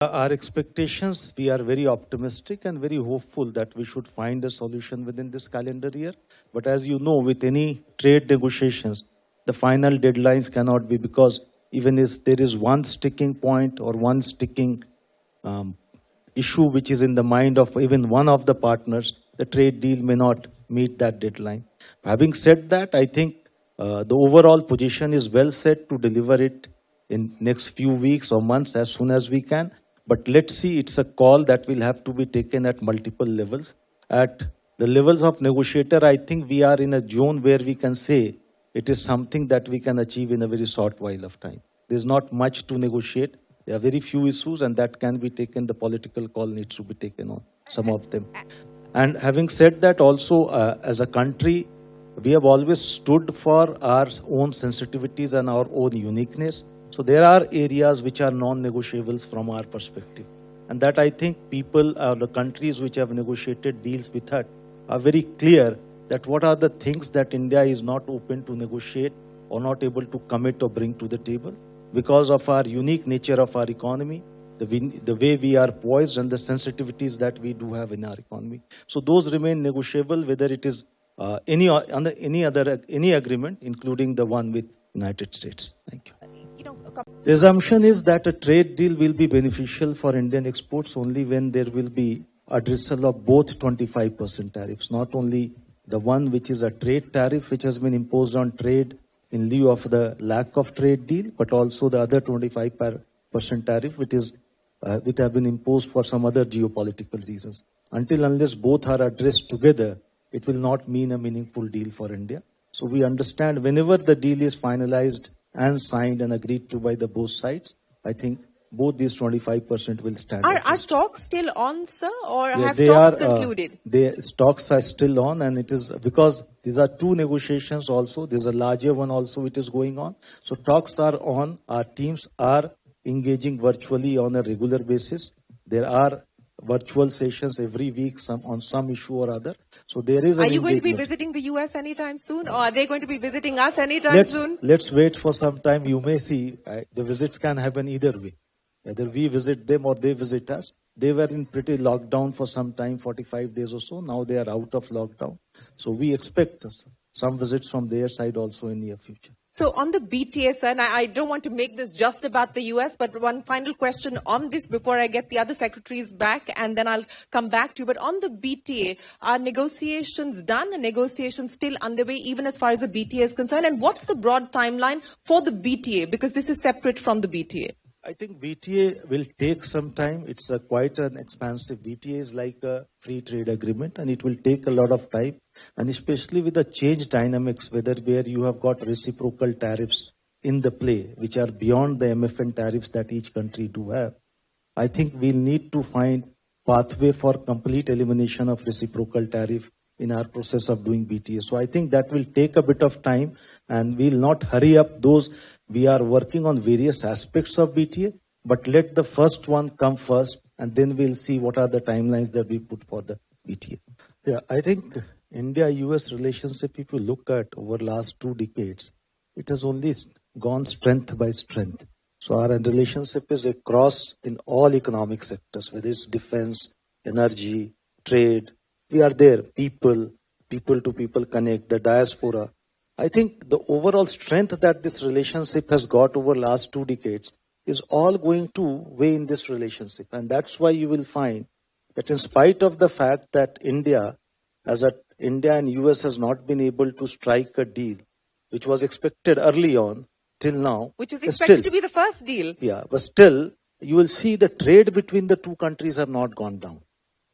Our expectations, we are very optimistic and very hopeful that we should find a solution within this calendar year. But as you know, with any trade negotiations, the final deadlines cannot be, because even if there is one sticking point or one sticking issue which is in the mind of even one of the partners, the trade deal may not meet that deadline. Having said that, I think the overall position is well set to deliver it in next few weeks or months as soon as we can. But let's see, it's a call that will have to be taken at multiple levels. At the levels of negotiator, I think we are in a zone where we can say it is something that we can achieve in a very short while of time. There's not much to negotiate. There are very few issues, and that can be taken. The political call needs to be taken on some of them. And having said that, also as a country, we have always stood for our own sensitivities and our own uniqueness. So there are areas which are non-negotiables from our perspective. And that I think people, the countries which have negotiated deals with us are very clear that what are the things that India is not open to negotiate or not able to commit or bring to the table because of our unique nature of our economy, the way we are poised and the sensitivities that we do have in our economy. So those remain negotiable, whether it is any agreement, including the one with United States. Thank you. The assumption is that a trade deal will be beneficial for Indian exports only when there will be addressal of both 25% tariffs, not only the one which is a trade tariff which has been imposed on trade in lieu of the lack of trade deal, but also the other 25% tariff which have been imposed for some other geopolitical reasons. Until unless both are addressed together, it will not mean a meaningful deal for India. So we understand whenever the deal is finalized and signed and agreed to by the both sides, I think both these 25% will stand. Are talks still on, sir, or have talks concluded? The talks are still on, and it is because these are two negotiations also. There's a larger one also which is going on. So talks are on. Our teams are engaging virtually on a regular basis. There are virtual sessions every week on some issue or other. So there is. Are you going to be visiting the US anytime soon, or are they going to be visiting us anytime soon? Let's wait for some time. You may see the visits can happen either way. Either we visit them or they visit us. They were in pretty lockdown for some time, 45 days or so. Now they are out of lockdown. So we expect some visits from their side also in the near future. So on the BTA, sir, and I don't want to make this just about the US, but one final question on this before I get the other secretaries back, and then I'll come back to you. But on the BTA, are negotiations done and negotiations still underway, even as far as the BTA is concerned? And what's the broad timeline for the BTA? Because this is separate from the BTA. I think BTA will take some time. It's quite an expansive. BTA is like a free trade agreement, and it will take a lot of time. And especially with the change dynamics, where you have got reciprocal tariffs in the play, which are beyond the MFN tariffs that each country do have, I think we'll need to find pathway for complete elimination of reciprocal tariff in our process of doing BTA. So I think that will take a bit of time, and we'll not hurry up those. We are working on various aspects of BTA, but let the first one come first, and then we'll see what are the timelines that we put for the BTA. Yeah, I think India-US relationship, if you look at over last 2 decades, it has only gone strength by strength. So our relationship is across in all economic sectors, whether it's defense, energy, trade. We are there, people to people connect, the diaspora. I think the overall strength that this relationship has got over last 2 decades is all going to weigh in this relationship. And that's why you will find that in spite of the fact that India and US has not been able to strike a deal, which was expected early on till now. Which is expected to be the first deal. Yeah, but still, you will see the trade between the two countries have not gone down.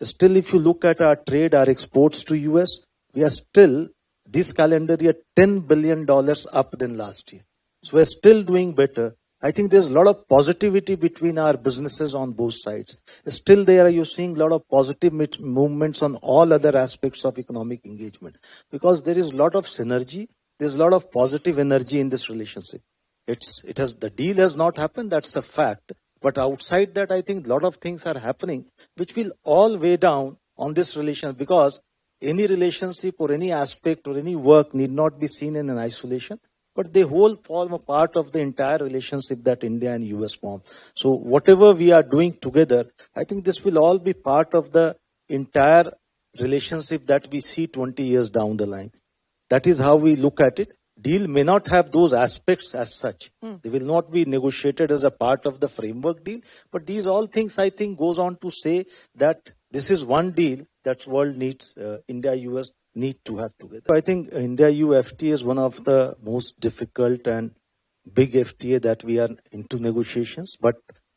Still, if you look at our trade, our exports to US, we are still, this calendar year, $10 billion up than last year. So we're still doing better. I think there's a lot of positivity between our businesses on both sides. Still there, you're seeing a lot of positive movements on all other aspects of economic engagement. Because there is a lot of synergy, there's a lot of positive energy in this relationship. The deal has not happened, that's a fact. But outside that, I think a lot of things are happening, which will all weigh down on this relation, because any relationship or any aspect or any work need not be seen in an isolation. but they whole form a part of the entire relationship that India and US form. So whatever we are doing together, I think this will all be part of the entire relationship that we see 20 years down the line. That is how we look at it. Deal may not have those aspects as such. They will not be negotiated as a part of the framework deal. But these all things, I think, goes on to say that this is one deal that world needs, India-US need to have together. So I think India-EU FTA is one of the most difficult and big FTA that we are into negotiations. But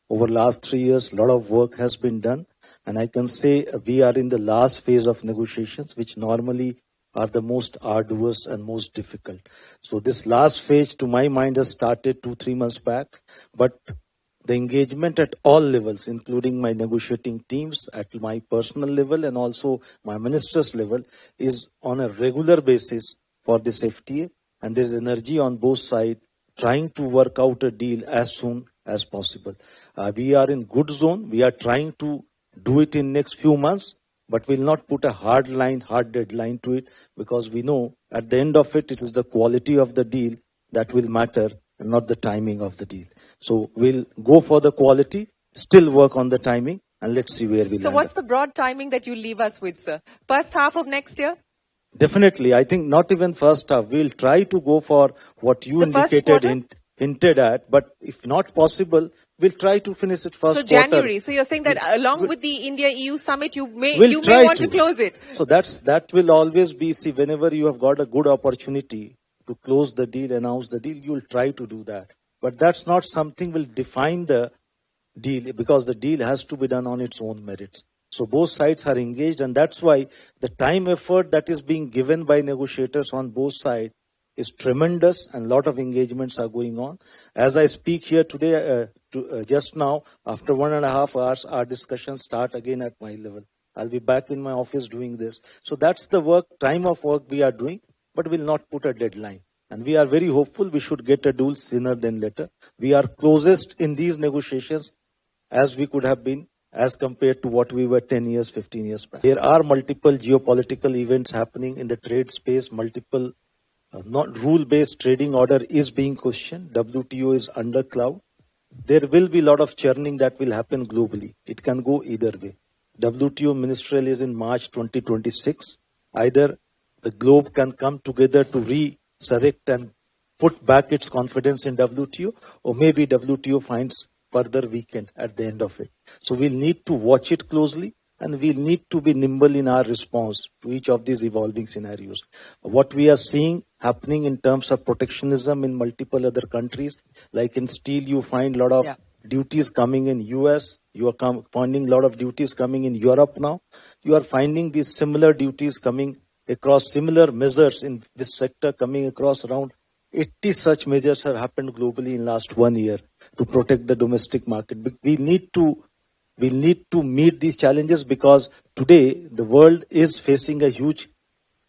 over last 3 years, a lot of work has been done. And I can say we are in the last phase of negotiations, which normally are the most arduous and most difficult. So this last phase, to my mind, has started 2-3 months back, but the engagement at all levels, including my negotiating teams at my personal level and also my minister's level, is on a regular basis for this FTA, and there's energy on both sides trying to work out a deal as soon as possible. We are in good zone. We are trying to do it in next few months, but we'll not put a hard deadline to it, because we know at the end of it, it is the quality of the deal that will matter and not the timing of the deal. So we'll go for the quality, still work on the timing, and let's see where we land. So what's the broad timing that you leave us with, sir? First half of next year? Definitely. I think not even first half. We'll try to go for what you indicated, hinted at, but if not possible, we'll try to finish it first quarter. So January. So you're saying that along with the India-EU summit, you may want to close it. So that will always be, see, whenever you have got a good opportunity to close the deal, announce the deal, you'll try to do that. But that's not something will define the deal, because the deal has to be done on its own merits. So both sides are engaged, and that's why the time effort that is being given by negotiators on both sides is tremendous, and a lot of engagements are going on. As I speak here today, just now, after 1.5 hours, our discussions start again at my level. I'll be back in my office doing this. So that's the time of work we are doing, but we'll not put a deadline. And we are very hopeful we should get a deal sooner than later. We are closest in these negotiations as we could have been, as compared to what we were 10 years, 15 years back. There are multiple geopolitical events happening in the trade space. Multiple not rule-based trading order is being questioned. WTO is under cloud. There will be a lot of churning that will happen globally. It can go either way. WTO ministerial is in March 2026. Either the globe can come together to resurrect and put back its confidence in WTO, or maybe WTO finds further weakened at the end of it. So we'll need to watch it closely, and we'll need to be nimble in our response to each of these evolving scenarios. What we are seeing happening in terms of protectionism in multiple other countries, like in steel, you find a lot of duties coming in US. You are finding a lot of duties coming in Europe now. You are finding these similar duties coming across, similar measures in this sector coming across. Around 80 such measures have happened globally in last 1 year to protect the domestic market. We need to meet these challenges, because today the world is facing a huge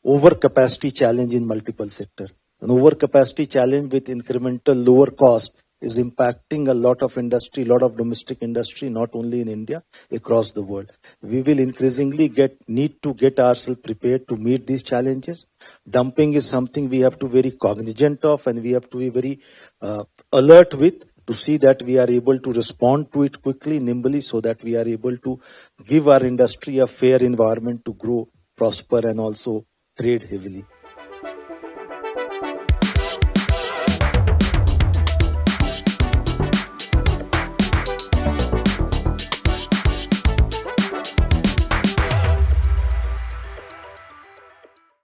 overcapacity challenge in multiple sectors. An overcapacity challenge with incremental lower cost is impacting a lot of industry, a lot of domestic industry, not only in India, across the world. We will increasingly need to get ourselves prepared to meet these challenges. Dumping is something we have to be very cognizant of, and we have to be very alert with, to see that we are able to respond to it quickly, nimbly, so that we are able to give our industry a fair environment to grow, prosper, and also trade heavily.